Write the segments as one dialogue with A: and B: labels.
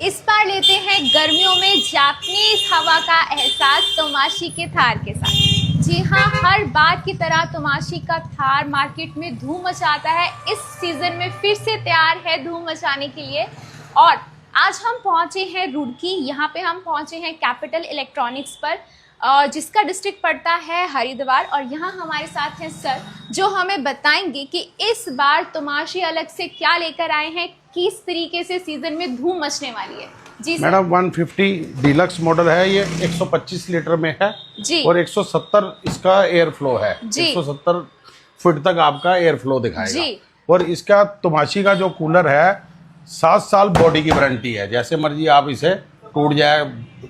A: इस बार लेते हैं गर्मियों में जापानीज हवा का एहसास तोमाशी के थार के साथ। जी हाँ, हर बार की तरह तोमाशी का थार मार्केट में धूम मचाता है। इस सीजन में फिर से तैयार है धूम मचाने के लिए। और आज हम पहुंचे हैं रुड़की। यहाँ पे हम पहुंचे हैं कैपिटल इलेक्ट्रॉनिक्स पर, जिसका डिस्ट्रिक्ट पड़ता है हरिद्वार। और यहाँ हमारे साथ हैं सर, जो हमें बताएंगे कि इस बार तोमाशी अलग से क्या लेकर आए हैं, किस तरीके से सीजन में धूम मचने वाली है। जी
B: मैडम 150 डीलक्स मॉडल है, ये 125 लीटर में है
A: जी।
B: और 170 इसका एयर फ्लो है
A: जी।
B: 170 फुट तक आपका एयर फ्लो दिखाएगा
A: जी।
B: और इसका तोमाशी का जो कूलर है 7 साल बॉडी की वारंटी है। जैसे मर्जी आप इसे टूट जाए,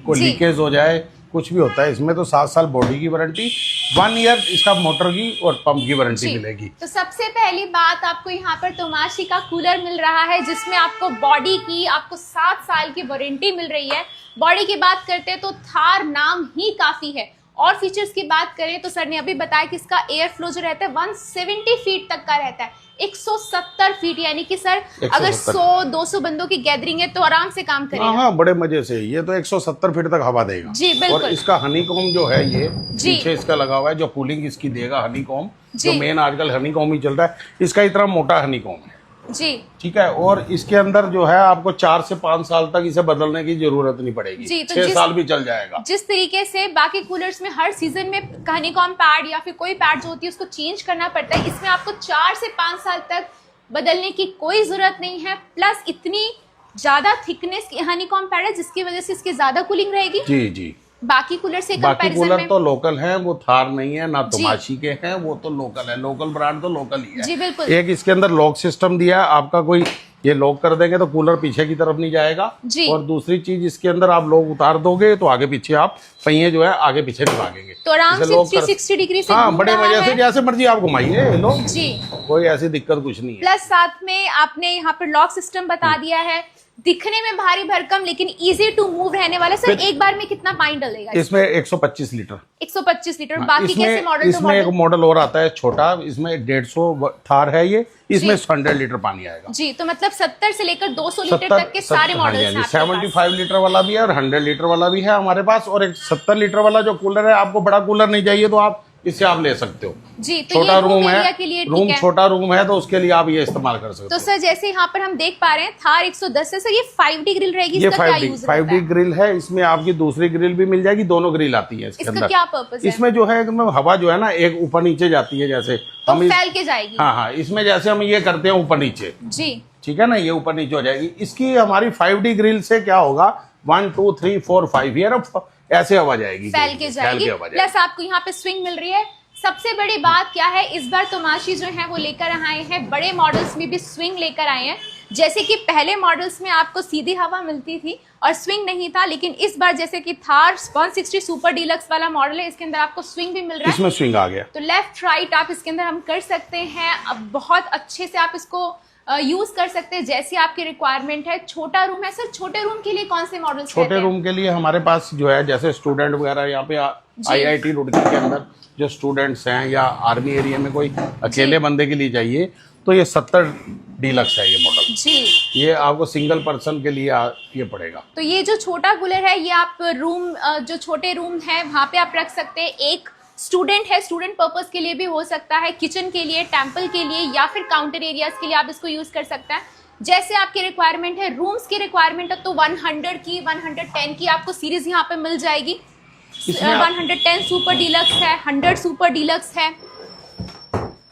B: कोई लीकेज हो जाए, कुछ भी होता है इसमें, तो 7 साल बॉडी की वारंटी, 1 ईयर इसका मोटर की और पंप की वारंटी मिलेगी।
A: तो सबसे पहली बात, आपको यहाँ पर तोमाशी का कूलर मिल रहा है जिसमें आपको बॉडी की 7 साल की वारंटी मिल रही है। बॉडी की बात करते हैं तो थार नाम ही काफी है। और फीचर्स की बात करें तो सर ने अभी बताया कि इसका एयर फ्लो जो रहता है 170 फीट तक का रहता है। 170 फीट, यानी कि सर अगर 100-200 बंदों की गैदरिंग है तो आराम से काम करेगा।
B: हाँ, बड़े मजे से। ये तो 170 फीट तक हवा देगा
A: जी बिल्कुल।
B: और इसका हनीकॉम जो है ये पीछे इसका लगा हुआ है, जो कूलिंग इसकी देगा हनीकॉम, जो मेन आजकल हनीकॉम ही चल रहा है। इसका इतना मोटा हनीकॉम है
A: जी, ठीक
B: है। और इसके अंदर जो है आपको 4 से 5 साल तक इसे बदलने की जरूरत नहीं पड़ेगी जी। तो 6 साल भी चल जाएगा।
A: जिस तरीके से बाकी कूलर्स में हर सीजन में हनीकॉम पैड या फिर कोई पैड जो होती है उसको चेंज करना पड़ता है, इसमें आपको 4 से 5 साल तक बदलने की कोई जरूरत नहीं है। प्लस इतनी ज्यादा थिकनेस की हनीकॉम पैड है जिसकी वजह से इसकी ज्यादा कूलिंग रहेगी।
B: जी जी।
A: बाकी कूलर से
B: बाकी कूलर तो लोकल हैं, वो थार नहीं है ना तोमाशी के हैं, वो तो लोकल है। लोकल ब्रांड तो लोकल ही है।
A: जी बिल्कुल।
B: एक इसके अंदर लॉक सिस्टम दिया है, आपका कोई ये लॉक कर देंगे तो कूलर पीछे की तरफ नहीं जाएगा जी। और दूसरी चीज, इसके अंदर आप लोग उतार दोगे तो आगे पीछे आप पहिए जो है आगे पीछे नहीं भागेंगे,
A: तो आराम से 360 डिग्री से
B: हाँ बड़े मजे से जैसे मर्जी आप घुमाइए लो
A: जी,
B: कोई ऐसी दिक्कत कुछ नहीं है।
A: प्लस साथ में आपने यहाँ पर लॉक सिस्टम बता दिया है। दिखने में भारी भरकम लेकिन इजी टू मूव रहने वाला। सर एक बार में कितना पानी डलेगा
B: इसमें? 125 लीटर।
A: 125 लीटर। बाकी कैसे मॉडल?
B: इसमें एक मॉडल और आता है छोटा, इसमें 150 थार है ये, इसमें 100 लीटर पानी आएगा जी।
A: तो मतलब 70 से लेकर 200 लीटर तक के सारे मॉडल्स हैं।
B: 75 लीटर वाला भी है और 100 लीटर वाला भी है हमारे पास। और एक 70 लीटर वाला जो कूलर है, आपको बड़ा कूलर नहीं चाहिए तो आप इससे आप ले सकते हो जी। तो छोटा रूम है, रूम छोटा रूम है तो उसके लिए आप ये इस्तेमाल कर सकते हो।
A: तो सर जैसे यहाँ पर हम देख पा रहे हैं थार 110 है सर, ये 5D ग्रिल रहेगी।
B: ये 5D ग्रिल है। इसमें आपकी दूसरी ग्रिल भी मिल जाएगी, दोनों ग्रिल आती है इसके अंदर।
A: क्या पर्पस है?
B: इसमें जो है हवा जो है ना, एक ऊपर नीचे जाती है, जैसे
A: तो फैल के जाएगी।
B: हाँ, इसमें जैसे हम ये करते हैं ऊपर नीचे जी, ठीक है ना, ये ऊपर नीचे हो जाएगी। इसकी हमारी 5D ग्रिल से क्या होगा, 1 2 3 4 5 ये ऐसे हवा जाएगी,
A: फैल के जाएगी। प्लस आपको यहाँ पे स्विंग मिल रही है। सबसे बड़ी बात क्या है, इस बार तोमाशी जो है वो लेकर आए हैं, बड़े मॉडल्स में भी स्विंग लेकर आए हैं। जैसे कि पहले मॉडल्स में आपको सीधी हवा मिलती थी और स्विंग नहीं था, लेकिन इस बार जैसे कि थार 160 सुपर डीलक्स वाला मॉडल है, इसके अंदर आपको स्विंग भी मिल रहा है।
B: इसमें स्विंग आ गया,
A: तो लेफ्ट राइट आप इसके अंदर हम कर सकते हैं। अब बहुत अच्छे से आप इसको यूज कर सकते हैं जैसी आपकी रिक्वायरमेंट है। छोटा रूम है सर, छोटे रूम के लिए कौन से मॉडल?
B: छोटे रूम के लिए हमारे पास जो है, जैसे स्टूडेंट वगैरह यहाँ पे IIT रुड़की के अंदर जो स्टूडेंट्स हैं, या आर्मी एरिया में कोई अकेले बंदे के लिए चाहिए, तो ये 70 डीलक्स है ये मॉडल जी। ये आपको सिंगल पर्सन के लिए ये पड़ेगा।
A: तो ये जो छोटा कूलर है, ये आप रूम जो छोटे रूम है वहां पे आप रख सकते हैं। एक स्टूडेंट है, स्टूडेंट पर्पस के लिए भी हो सकता है, किचन के लिए, टेम्पल के लिए, या फिर काउंटर एरियाज के लिए आप इसको यूज कर सकते हैं जैसे आपकी रिक्वायरमेंट है। रूम्स की रिक्वायरमेंट है तो 100 की 110 की आपको सीरीज यहाँ पे मिल जाएगी। 110 सुपर डीलक्स है, 100 सुपर डीलक्स है।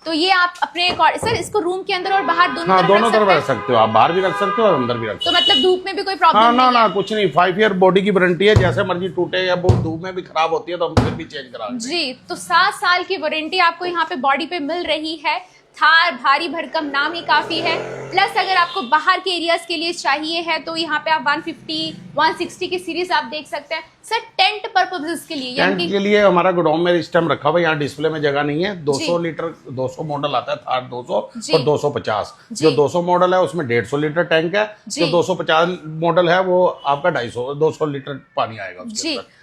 A: तो ये आप अपने सर इसको रूम के अंदर और बाहर दोनों
B: तरफ रख सकते हो। आप बाहर भी रख सकते हो और अंदर भी रख सकते हो।
A: तो मतलब धूप में भी कोई प्रॉब्लम नहीं
B: ना कुछ नहीं। 5 ईयर बॉडी की वारंटी है, जैसे मर्जी टूटे या धूप में भी खराब होती है तो हम फिर भी चेंज करा
A: जी। तो 7 साल की वारंटी आपको यहाँ पे बॉडी पे मिल रही है। थार भारी भरकम नाम ही काफी है। प्लस अगर आपको बाहर के एरियाज के लिए चाहिए है तो यहाँ पे आप 150 160 की सीरीज आप देख सकते हैं। सर टेंट पर्पसेस के लिए,
B: टेंट के लिए हमारा गोडाउन में इस टाइम रखा हुआ है, यहाँ डिस्प्ले में जगह नहीं है। 200 लीटर 200 मॉडल आता है, थार 200 और 250। जो 200 मॉडल है उसमें 150 लीटर टैंक है, जो 250 मॉडल है वो आपका 200 लीटर पानी आएगा उसके अंदर।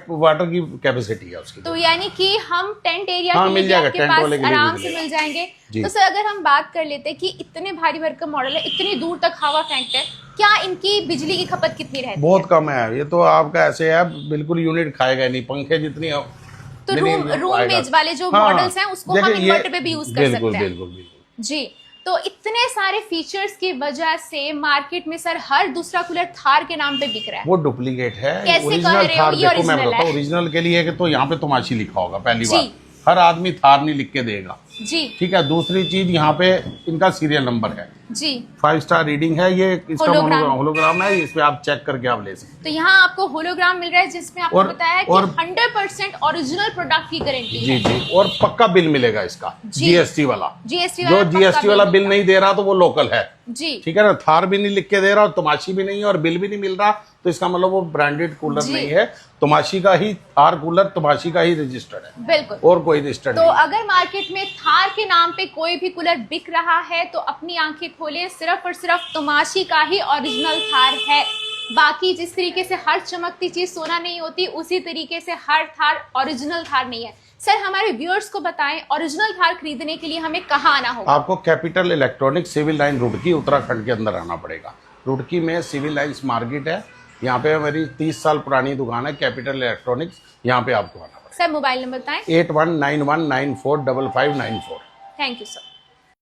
B: तो वाटर की कैपेसिटी है उसकी।
A: तो यानी कि हम टेंट एरिया के लिए आपके पास आराम से मिल जाएंगे। तो सर अगर हम बात कर लेते हैं कि इतने भारी भरकम मॉडल है, इतनी दूर तक हवा फेंकते हैं, क्या इनकी बिजली की खपत कितनी रहती
B: बहुत
A: है?
B: कम है ये तो, आपका ऐसे है बिल्कुल यूनिट खाएगा नहीं, पंखे जितनी
A: तो रूम
B: आएगा।
A: बेज वाले जो
B: हाँ,
A: मॉडल्स हैं उसको हम
B: देखिए
A: इन्वर्टर पे भी यूज कर
B: बिल्कुल
A: सकते हैं।
B: बिल्कुल बिल्कुल
A: जी, तो इतने सारे फीचर्स की वजह से मार्केट में सर हर दूसरा कूलर थार के नाम पे बिक रहा है।
B: वो डुप्लीकेट है।
A: कैसे कह
B: ओरिजिनल
A: रहे हो?
B: थार
A: ये
B: देखो, मैं
A: original
B: बताता हूँ
A: है।
B: ओरिजिनल के लिए कि तो यहाँ पे तमाशी लिखा होगा पहली
A: जी।
B: बार, हर आदमी थार नहीं लिख के देगा,
A: जी
B: ठीक है। दूसरी चीज यहाँ पे इनका सीरियल नंबर है,
A: जी,
B: 5 स्टार रीडिंग है, ये इसका
A: होलोग्राम।
B: होलोग्राम है, इसमें आप चेक करके आप ले सकते
A: तो यहाँ आपको होलोग्राम मिल रहा है जिसमें आपको
B: और-
A: बताया कि
B: और-
A: 100% ओरिजिनल प्रोडक्ट की गारंटी
B: हैं। जी
A: है।
B: जी, और पक्का बिल मिलेगा इसका,
A: जी।
B: जीएसटी वाला।
A: जीएसटी
B: जो जीएसटी वाला बिल नहीं दे रहा तो वो लोकल है,
A: जी
B: ठीक है ना। थार भी नहीं लिख के दे रहा और तमाशी भी नहीं है और बिल भी नहीं मिल रहा, तो इसका मतलब वो ब्रांडेड कूलर
A: जी।
B: नहीं है। तमाशी का ही थार कूलर, तमाशी का ही रजिस्टर्ड है,
A: बिल्कुल।
B: और कोई रजिस्टर्ड
A: तो
B: नहीं।
A: अगर मार्केट में थार के नाम पे कोई भी कूलर बिक रहा है तो अपनी आंखें खोलें, सिर्फ और सिर्फ तमाशी का ही ओरिजिनल थार है। बाकी जिस तरीके से हर चमकती चीज सोना नहीं होती, उसी तरीके से हर थार ओरिजिनल थार नहीं है। सर हमारे व्यूअर्स को बताएं, ओरिजिनल थार खरीदने के लिए हमें कहाँ आना होगा?
B: आपको capital electronics civil line Roorkee Uttarakhand के अंदर आना पड़ेगा। रुड़की में सिविल लाइन्स मार्केट है, यहाँ पे मेरी 30 साल पुरानी दुकान है कैपिटल इलेक्ट्रॉनिक्स, यहाँ पे आपको आना पड़ेगा।
A: सर मोबाइल नंबर बताएं।
B: 8191945594।
A: Thank you sir.